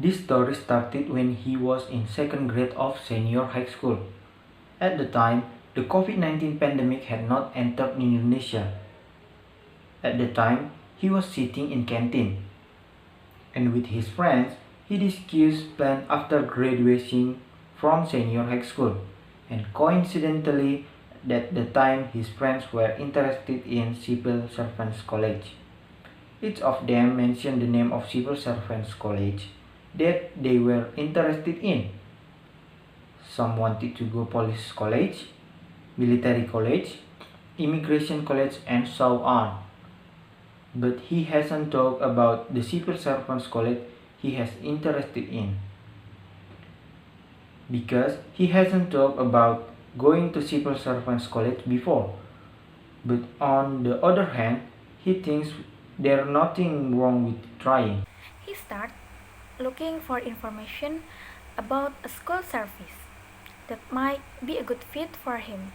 This story started when he was in second grade of senior high school. At the time, the COVID-19 pandemic had not entered Indonesia. At the time, he was sitting in canteen, and with his friends, he discussed plans after graduating from senior high school. And coincidentally, at the time, his friends were interested in civil servants college. Each of them mentioned the name of civil servants college that they were interested in. Some wanted to go police college, military college, immigration college, and so on. But he hasn't talked about the civil servants college he has interested in. Because he hasn't talked about going to civil servants college before. But on the other hand, he thinks there's nothing wrong with trying. He started looking for information about a school service that might be a good fit for him.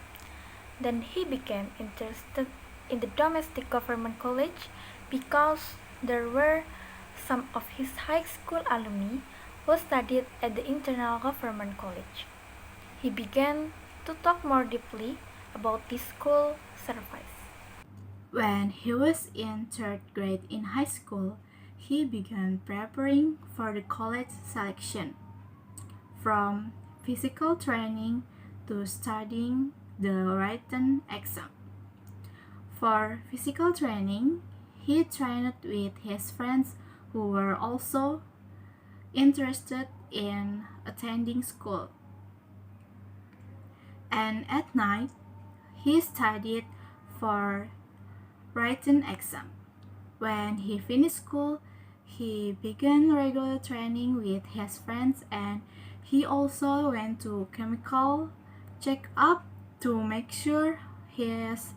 Then he became interested in the domestic government college because there were some of his high school alumni who studied at the internal government college. He began to talk more deeply about this school service. When he was in third grade in high school, he began preparing for the college selection. From physical training to studying the written exam. For physical training, he trained with his friends who were also interested in attending school. And at night, he studied for written exam. When he finished school, he began regular training with his friends, and he also went to chemical check-up to make sure he has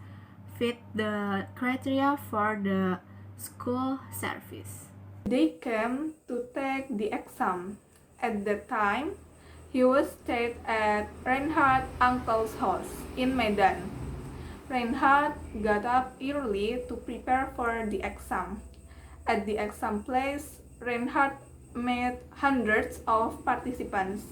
fit the criteria for the school service. They came to take the exam. At that time, he was stayed at Reinhard's uncle's house in Medan. Reinhard got up early to prepare for the exam. At the exam place, Reinhard met hundreds of participants.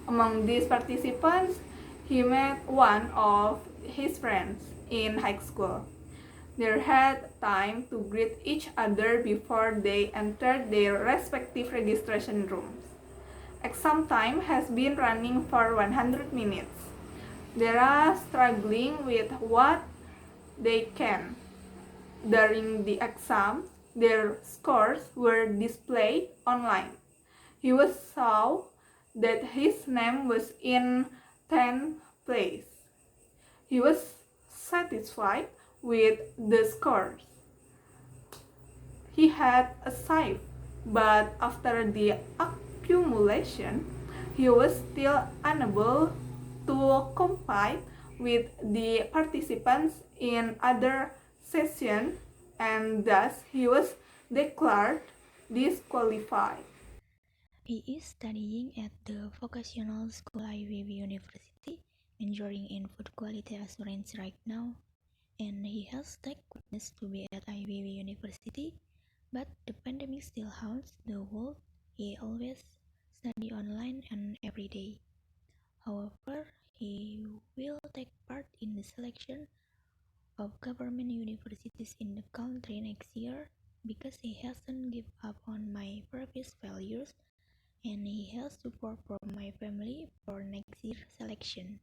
Among these participants, he met one of his friends in high school. They had time to greet each other before they entered their respective registration rooms. Exam time has been running for 100 minutes. They are struggling with what they can. During the exam, their scores were displayed online. He saw that his name was in 10th place. He was satisfied with the scores. He had a sieve, but after the accumulation, he was still unable to compete with the participants in other sessions, and thus he was declared disqualified. He is studying at the vocational school Aisy University, majoring in food quality assurance right now, and he has take witness to be at Aisy University, but the pandemic still haunts the world. He always study online and every day. However, he will take part in the selection of government universities in the country next year because he hasn't give up on my previous values and he has support from my family for next year selection.